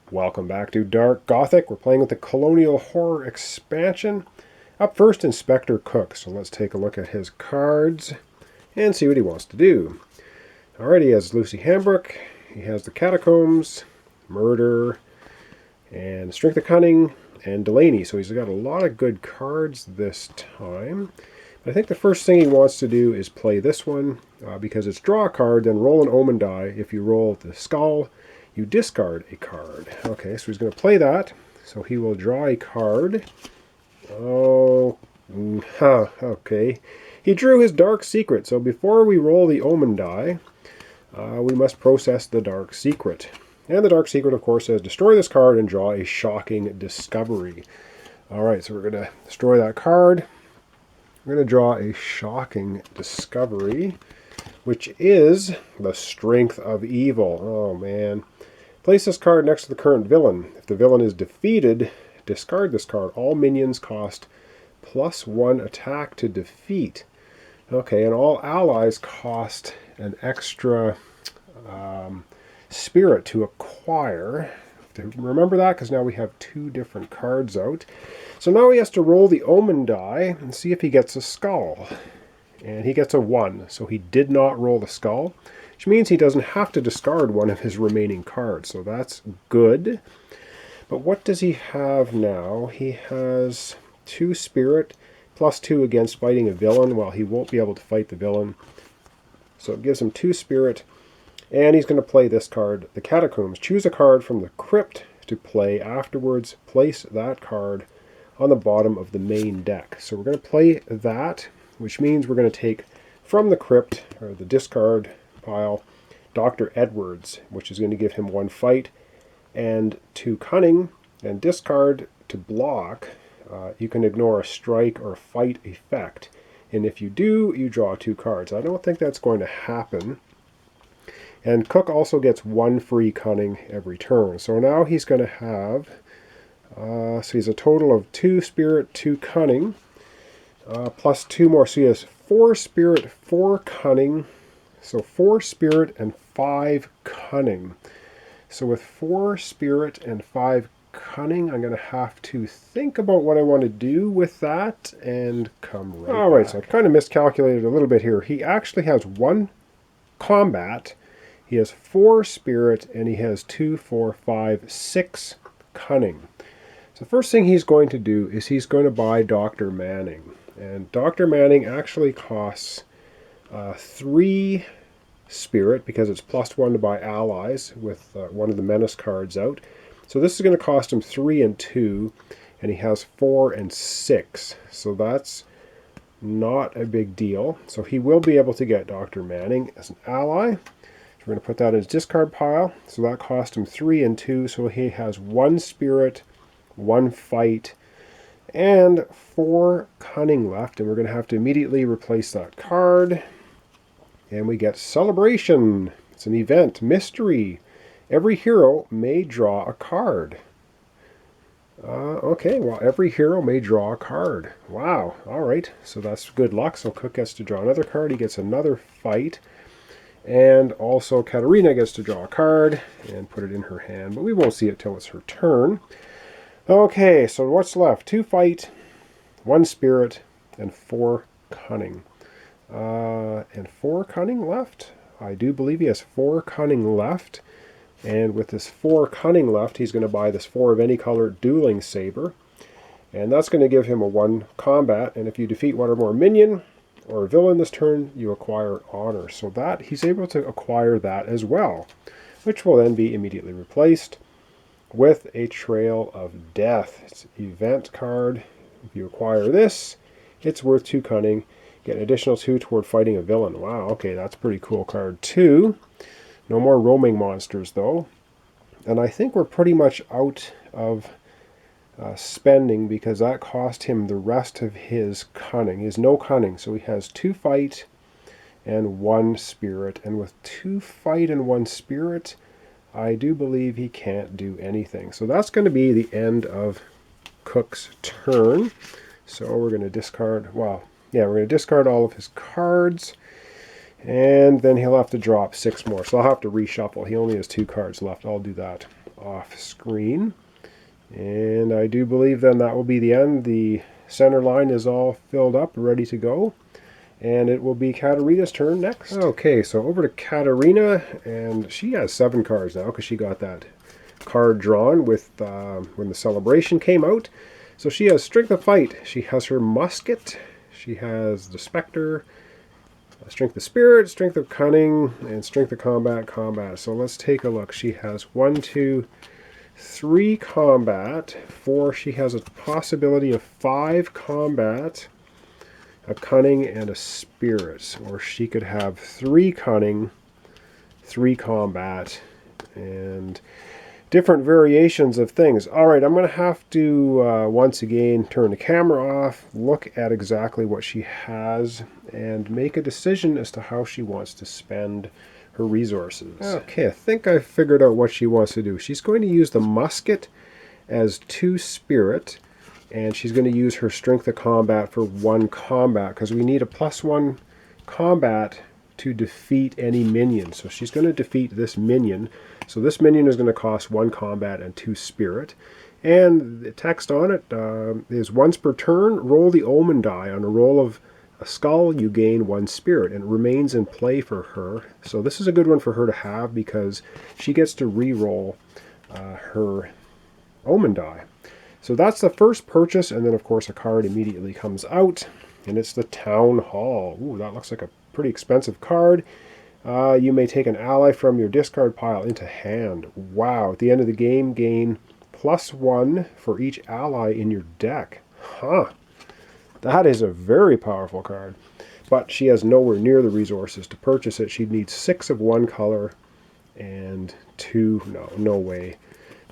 Welcome back to Dark Gothic. We're playing with the Colonial Horror expansion. Up first, Inspector Cooke. So let's take a look at his cards and see what he wants to do. Alright, he has Lucy Hambrook. He has the Catacombs, Murder, and Strength of Cunning, and Delaney. So he's got a lot of good cards this time. I think the first thing he wants to do is play this one because it's draw a card, then roll an omen die. If you roll the skull, you discard a card. Okay, so he's going to play that. So he will draw a card. Okay. He drew his Dark Secret. So before we roll the omen die, we must process the Dark Secret. And the Dark Secret, of course, says destroy this card and draw a shocking discovery. Alright, so we're going to destroy that card. We're going to draw a shocking discovery, which is the Strength of Evil. Oh, man. Place this card next to the current villain. If the villain is defeated, discard this card. All minions cost +1 attack to defeat. Okay, and all allies cost an extra spirit to acquire. Remember that, because now we have two different cards out. So now he has to roll the omen die and see if he gets a skull. And he gets a 1, so he did not roll the skull, which means he doesn't have to discard one of his remaining cards. So that's good. But what does he have now? He has 2 spirit, +2 against fighting a villain. Well, he won't be able to fight the villain. So it gives him 2 spirit. And he's going to play this card, the Catacombs. Choose a card from the crypt to play afterwards. Place that card on the bottom of the main deck. So we're going to play that, which means we're going to take from the crypt, or the discard pile, Dr. Edwards, which is going to give him 1 fight and 2 cunning, and discard to block. You can ignore a strike or fight effect. And if you do, you draw 2 cards. I don't think that's going to happen. And Cooke also gets 1 free cunning every turn. So now he's going to have, so he's a total of 2 spirit, 2 cunning, plus 2 more. So he has 4 spirit, 4 cunning. So 4 spirit and 5 cunning. So with 4 spirit and 5 cunning, I'm going to have to think about what I want to do with that and come right All right, back. So I kind of miscalculated a little bit here. He actually has 1 combat. He has 4 spirit, and he has 2, 4, 5, 6 cunning. So the first thing he's going to do is he's going to buy Dr. Manning. And Dr. Manning actually costs 3 spirit, because it's +1 to buy allies with one of the menace cards out. So this is going to cost him 3 and 2, and he has 4 and 6. So that's not a big deal. So he will be able to get Dr. Manning as an ally. We're going to put that in his discard pile. So that cost him 3 and 2. So he has 1 spirit, 1 fight, and 4 cunning left. And we're going to have to immediately replace that card. And we get Celebration. It's an event. Mystery. Every hero may draw a card. Okay, well, every hero may draw a card. Wow. All right. So that's good luck. So Cooke gets to draw another card. He gets another fight. And also Katarina gets to draw a card and put it in her hand, but we won't see it till it's her turn. Okay, so what's left? 2 fight, 1 spirit, and 4 cunning. And 4 cunning left? I do believe he has 4 cunning left. And with this 4 cunning left, he's going to buy this 4 of any color dueling saber. And that's going to give him a 1 combat. And if you defeat 1 or more minion or a villain this turn, you acquire honor. So that he's able to acquire that as well, which will then be immediately replaced with a Trail of Death. It's an event card. If you acquire this, it's worth 2 cunning. Get an additional 2 toward fighting a villain. Wow, okay, that's a pretty cool card too. No more roaming monsters though. And I think we're pretty much out of spending, because that cost him the rest of his cunning. He has no cunning, so he has 2 fight and 1 spirit. And with 2 fight and 1 spirit, I do believe he can't do anything. So that's going to be the end of Cooke's turn. So we're going to discard, well, yeah, we're going to discard all of his cards. And then he'll have to drop 6 more. So I'll have to reshuffle. He only has 2 cards left. I'll do that. off screen. And I do believe then that will be the end. The center line is all filled up, ready to go. And it will be Katarina's turn next. Okay, so over to Katarina, and she has 7 cards now because she got that card drawn with when the celebration came out. So she has Strength of Fight, she has her Musket, she has the Spectre, Strength of Spirit, Strength of Cunning, and Strength of Combat. So let's take a look. She has 1, 2, 3 combat, 4. She has a possibility of 5 combat, a cunning, and a spirit. Or she could have 3 cunning, 3 combat, and different variations of things. Alright, I'm going to have to once again turn the camera off, look at exactly what she has, and make a decision as to how she wants to spend her resources. Okay, I think I figured out what she wants to do. She's going to use the Musket as 2 spirit, and she's going to use her Strength of Combat for 1 combat, because we need a +1 combat to defeat any minion. So she's going to defeat this minion. So this minion is going to cost 1 combat and 2 spirit. And the text on it is once per turn, roll the omen die. On a roll of a skull, you gain 1 spirit, and it remains in play for her. So this is a good one for her to have because she gets to re-roll her omen die. So that's the first purchase, and then of course a card immediately comes out, and it's the Town Hall. Ooh, that looks like a pretty expensive card. You may take an ally from your discard pile into hand. Wow, at the end of the game, gain +1 for each ally in your deck. Huh. That is a very powerful card. But she has nowhere near the resources to purchase it. She'd need 6 of 1 color and 2. No way.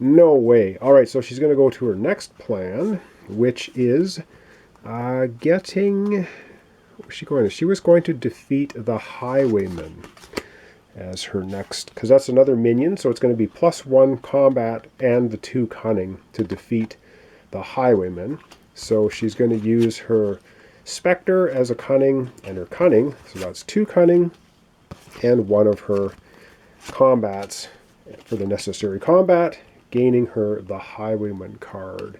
No way. Alright, so she's going to go to her next plan, which is getting... She was going to defeat the Highwayman as her next, because that's another minion, so it's going to be +1 combat and the 2 cunning to defeat the Highwayman. So she's going to use her Spectre as a cunning and her cunning, so that's 2 cunning and 1 of her combats for the necessary combat, gaining her the Highwayman card.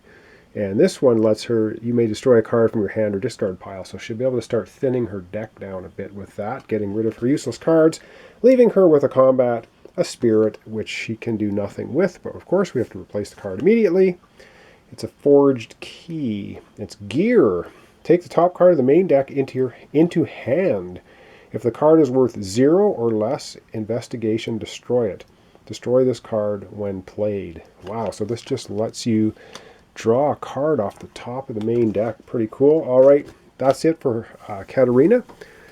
And this one lets her, you may destroy a card from your hand or discard pile, so she'll be able to start thinning her deck down a bit with that, getting rid of her useless cards, leaving her with a combat, a spirit, which she can do nothing with, but of course we have to replace the card immediately. It's a Forged Key. It's Gear. Take the top card of the main deck into hand. If the card is worth 0 or less, investigation, destroy it. Destroy this card when played. Wow, so this just lets you draw a card off the top of the main deck. Pretty cool. Alright, that's it for Katarina.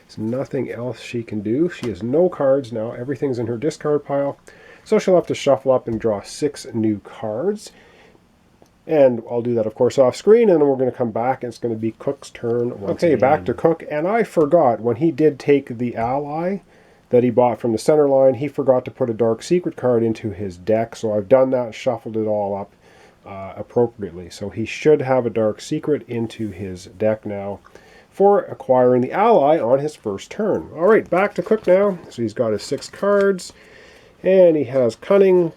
There's nothing else she can do. She has no cards now. Everything's in her discard pile. So she'll have to shuffle up and draw 6 new cards. And I'll do that, of course, off screen, and then we're going to come back, and it's going to be Cooke's turn once again. Back to Cooke, and I forgot, when he did take the ally that he bought from the center line, he forgot to put a Dark Secret card into his deck, so I've done that, shuffled it all up appropriately. So he should have a Dark Secret into his deck now for acquiring the ally on his first turn. Alright, back to Cooke now. So he's got his 6 cards, and he has Cunning,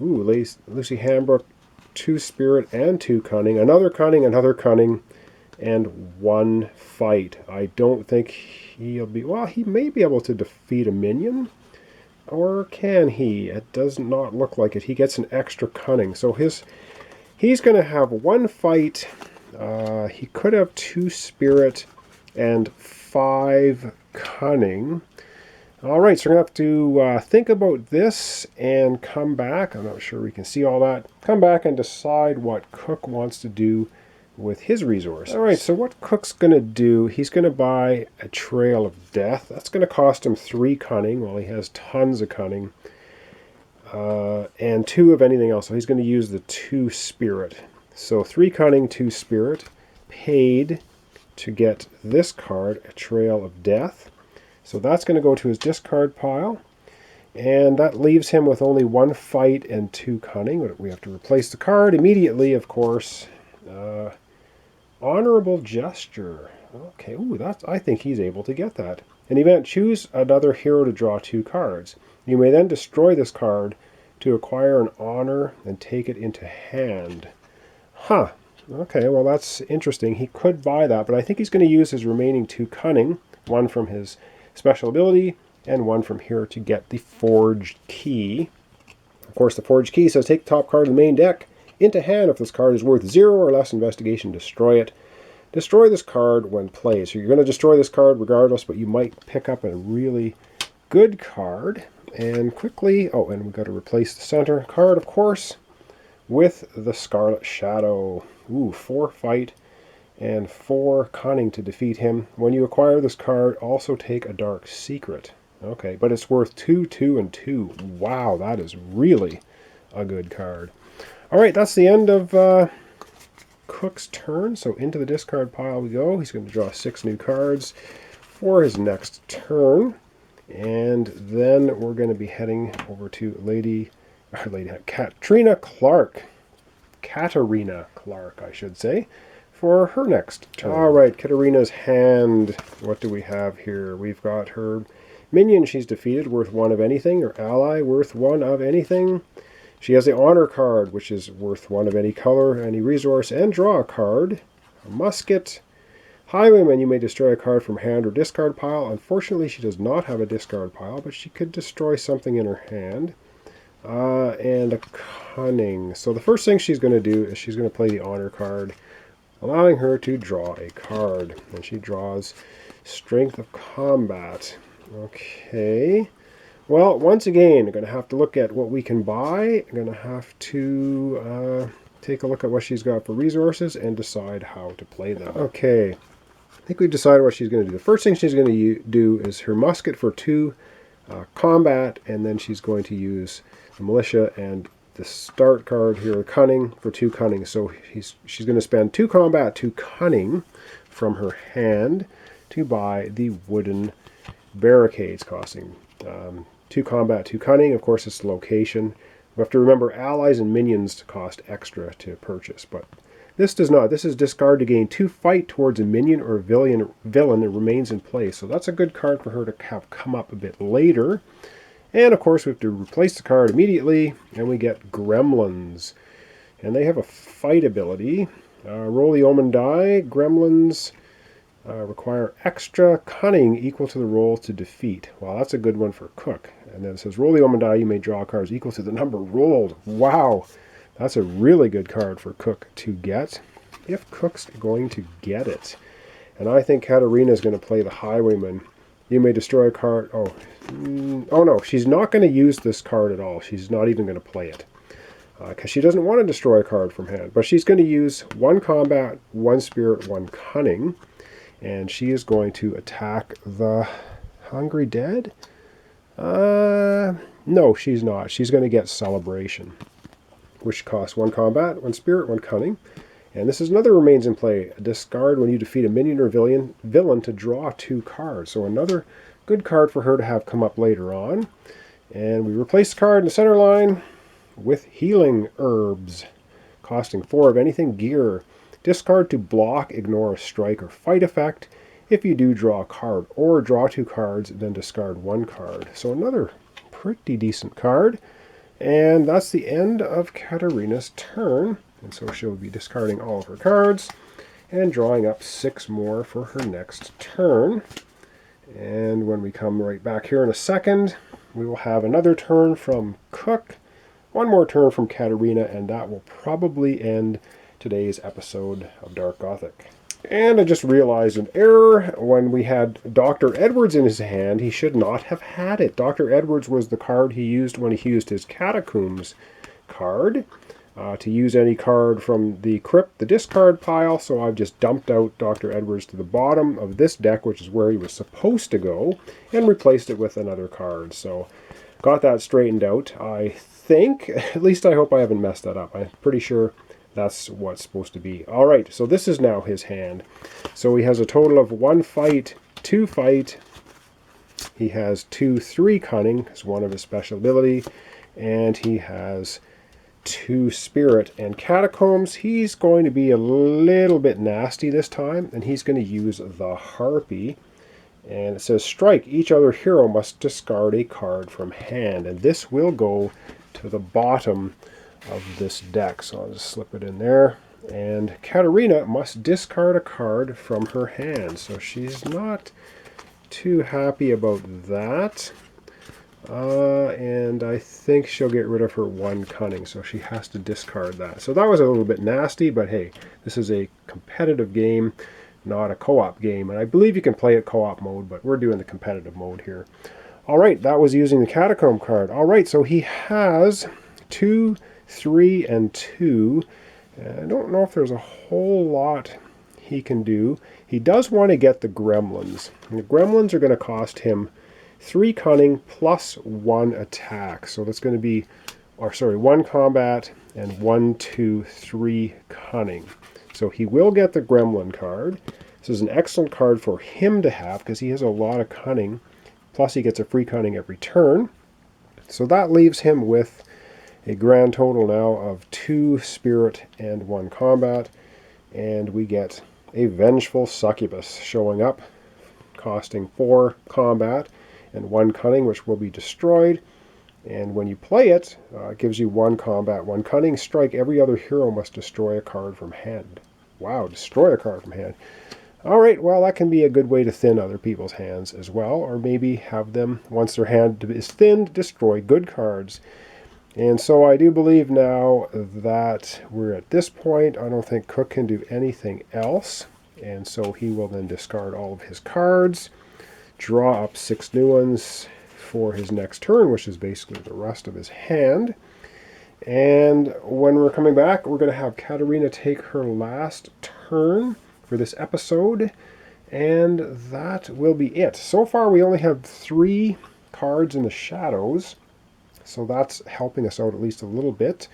ooh, Lucy Hambrook, 2 Spirit and 2 Cunning, another Cunning, and 1 Fight. I don't think he'll be, well, he may be able to defeat a minion, or can he? It does not look like it. He gets an extra Cunning, so he's going to have 1 Fight. He could have 2 Spirit and 5 Cunning. Alright, so we're going to have to think about this and come back. I'm not sure we can see all that. Come back and decide what Cooke wants to do with his resources. Alright, so what Cooke's going to do, he's going to buy a Trail of Death. That's going to cost him 3 Cunning. Well, he has tons of Cunning. And 2 of anything else. So he's going to use the 2 Spirit. So 3 Cunning, 2 Spirit. Paid to get this card, a Trail of Death. So that's going to go to his discard pile. And that leaves him with only 1 Fight and 2 Cunning. We have to replace the card immediately, of course. Honorable Gesture. Okay, ooh, I think he's able to get that. An event, choose another hero to draw 2 cards. You may then destroy this card to acquire an honor and take it into hand. Huh. Okay, well that's interesting. He could buy that, but I think he's going to use his remaining 2 cunning, one from his special ability and one from here to get the forged key. Of course, the forged key says take the top card of the main deck into hand. If this card is worth 0 or less investigation, destroy it. Destroy this card when played. So you're going to destroy this card regardless, but you might pick up a really good card. And quickly, oh, and we've got to replace the center card, of course, with the Scarlet Shadow. Ooh, 4 fight and 4 cunning to defeat him. When you acquire this card, also take a Dark Secret. Okay, but it's worth 2, 2, and 2. Wow, that is really a good card. All right, that's the end of Cooke's turn. So into the discard pile we go. He's going to draw 6 new cards for his next turn. And then we're going to be heading over to Katarina Clark, I should say, for her next turn. All right, Katarina's hand. What do we have here? We've got her minion she's defeated, worth 1 of anything, or ally, worth 1 of anything. She has the honor card, which is worth 1 of any color, any resource, and draw a card. A musket. Highwayman, you may destroy a card from hand or discard pile. Unfortunately, she does not have a discard pile, but she could destroy something in her hand. And a cunning. So the first thing she's going to do is she's going to play the honor card, allowing her to draw a card. And she draws Strength of Combat. Okay. Well, once again, I'm going to have to look at what we can buy. I'm going to have to take a look at what she's got for resources and decide how to play them. Okay. I think we've decided what she's going to do. The first thing she's going to do is her musket for 2 combat, and then she's going to use the militia and the start card here, cunning, for 2 cunning. So she's going to spend 2 combat, 2 cunning from her hand to buy the wooden barricades, costing 2 combat, 2 cunning. Of course, it's the location. We have to remember allies and minions cost extra to purchase, but this does not. This is discard to gain 2 fight towards a minion or a villain that remains in play. So that's a good card for her to have come up a bit later. And of course, we have to replace the card immediately, and we get Gremlins. And they have a fight ability. Roll the omen die. Gremlins require extra cunning equal to the roll to defeat. Well, that's a good one for Cooke. And then it says, roll the omen die, you may draw cards equal to the number rolled. Wow, that's a really good card for Cooke to get, if Cooke's going to get it. And I think Katarina's going to play the Highwayman. You may destroy a card. Oh no, she's not going to use this card at all. She's not even going to play it, because she doesn't want to destroy a card from hand. But she's going to use 1 combat, 1 spirit, 1 cunning. And she is going to attack the Hungry Dead? No, she's not. She's going to get Celebration, which costs 1 combat, 1 spirit, 1 cunning. And this is another remains in play. Discard when you defeat a minion or villain to draw 2 cards. So another good card for her to have come up later on. And we replace the card in the center line with Healing Herbs, costing 4 of anything. Gear. Discard to block, ignore a strike or fight effect. If you do draw a card or draw 2 cards, then discard 1 card. So another pretty decent card. And that's the end of Katarina's turn. And so she'll be discarding all of her cards and drawing up 6 more for her next turn. And when we come right back here in a second, we will have another turn from Cooke, 1 more turn from Katarina, and that will probably end today's episode of Dark Gothic. And I just realized an error. When we had Dr. Edwards in his hand, he should not have had it. Dr. Edwards was the card he used when he used his Catacombs card. To use any card from the crypt, the discard pile, so I've just dumped out Dr. Edwards to the bottom of this deck, which is where he was supposed to go, and replaced it with another card. So got that straightened out, I think. At least I hope I haven't messed that up. I'm pretty sure that's what's supposed to be. All right, so this is now his hand. So he has a total of 1 fight, 2 fight. He has 2, 3 cunning, is one of his special ability, and he has 2 spirit and catacombs. He's going to be a little bit nasty this time, and he's going to use the harpy. And it says, strike, each other hero must discard a card from hand, and this will go to the bottom of this deck. So I'll just slip it in there. And Katarina must discard a card from her hand. So she's not too happy about that. And I think she'll get rid of her 1 cunning, so she has to discard that. So that was a little bit nasty, but hey, this is a competitive game, not a co-op game. And I believe you can play it co-op mode, but we're doing the competitive mode here. All right, that was using the Catacomb card. All right, so he has 2, 3, and 2. I don't know if there's a whole lot he can do. He does want to get the Gremlins. And the Gremlins are going to cost him 3 cunning plus 1 attack. So that's going to be, 1 combat and 1, 2, 3 cunning. So he will get the Gremlin card. This is an excellent card for him to have because he has a lot of cunning. Plus he gets a free cunning every turn. So that leaves him with a grand total now of 2 spirit and 1 combat. And we get a Vengeful Succubus showing up, costing 4 combat and 1 cunning, which will be destroyed. And when you play it, it gives you 1 combat, 1 cunning. Strike. Every other hero must destroy a card from hand. Wow, destroy a card from hand. All right, well, that can be a good way to thin other people's hands as well, or maybe have them, once their hand is thinned, destroy good cards. And so I do believe now that we're at this point. I don't think Cooke can do anything else. And so he will then discard all of his cards, draw up 6 new ones for his next turn, which is basically the rest of his hand. And when we're coming back, we're going to have Katarina take her last turn for this episode. And that will be it. So far, we only have 3 cards in the shadows. So that's helping us out at least a little bit,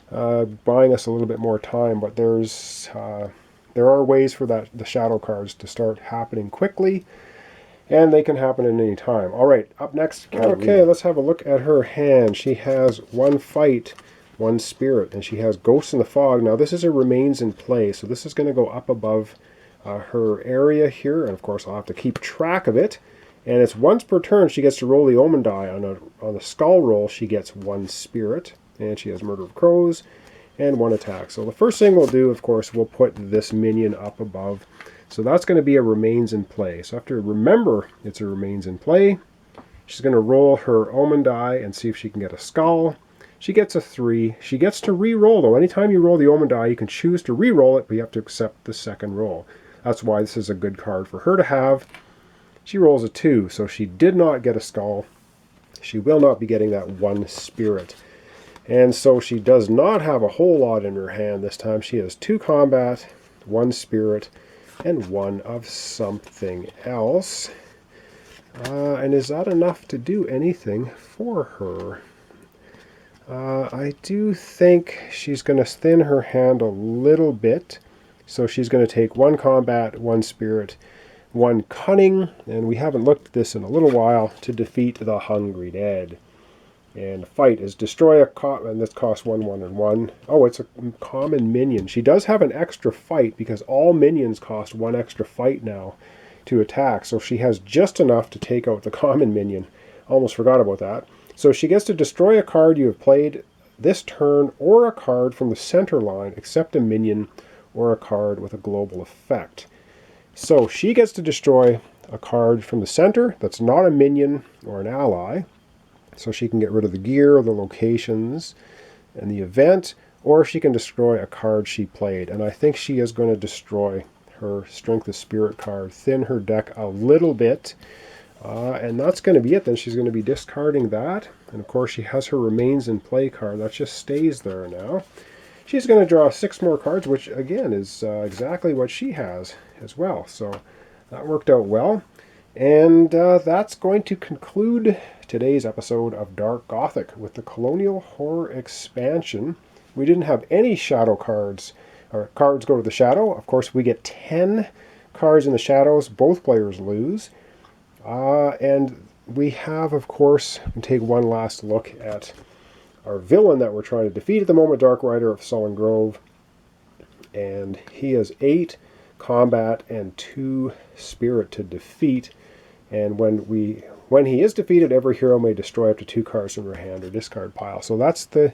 buying us a little bit more time. But there are ways for the shadow cards to start happening quickly, and they can happen at any time. All right, up next, Katarina. Okay, let's have a look at her hand. She has 1 fight, 1 spirit, and she has Ghosts in the Fog. Now this is a remains in play, so this is going to go up above her area here, and of course I'll have to keep track of it. And it's once per turn she gets to roll the Omen die. On a skull roll, she gets 1 spirit, and she has Murder of Crows and 1 attack. So the first thing we'll do, of course, we'll put this minion up above. So that's going to be a remains in play. So I have to remember it's a remains in play. She's going to roll her Omen die and see if she can get a skull. She gets a 3. She gets to re-roll, though. Anytime you roll the Omen die, you can choose to re-roll it, but you have to accept the second roll. That's why this is a good card for her to have. She rolls a 2, so she did not get a skull. She will not be getting that 1 spirit. And so she does not have a whole lot in her hand this time. She has 2 combat, 1 spirit, and 1 of something else. And is that enough to do anything for her? I do think she's going to thin her hand a little bit. So she's going to take 1 combat, 1 spirit, 1 cunning, and we haven't looked at this in a little while, to defeat the Hungry Dead. And fight is destroy and this costs 1, 1, and 1. Oh, it's a common minion. She does have an extra fight because all minions cost 1 extra fight now to attack. So she has just enough to take out the common minion. Almost forgot about that. So she gets to destroy a card you have played this turn or a card from the center line except a minion or a card with a global effect. So she gets to destroy a card from the center that's not a minion or an ally. So she can get rid of the gear, the locations, and the event, or she can destroy a card she played. And I think she is going to destroy her Strength of Spirit card, thin her deck a little bit, and that's going to be it. Then she's going to be discarding that. And of course she has her Remains in Play card. That just stays there now. She's going to draw 6 more cards, which again is exactly what she has as well. So that worked out well. And that's going to conclude today's episode of Dark Gothic with the Colonial Horror expansion. We didn't have any shadow cards, or cards go to the shadow. Of course, we get 10 cards in the shadows. Both players lose. And we have, of course, we can take one last look at our villain that we're trying to defeat at the moment, Dark Rider of Sullen Grove. And he has 8 combat and 2 spirit to defeat. And when he is defeated, every hero may destroy up to 2 cards from their hand or discard pile. So that's the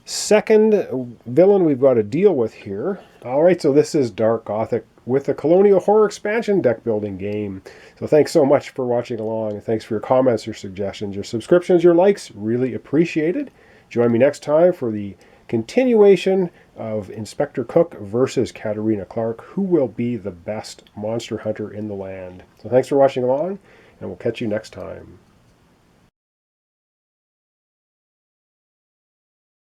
second villain we've got to deal with here. Alright, so this is Dark Gothic with the Colonial Horror expansion deck building game. So thanks so much for watching along, and thanks for your comments, your suggestions, your subscriptions, your likes. Really appreciated. Join me next time for the continuation of Inspector Cooke versus Katarina Clark. Who will be the best monster hunter in the land? So thanks for watching along, and we'll catch you next time.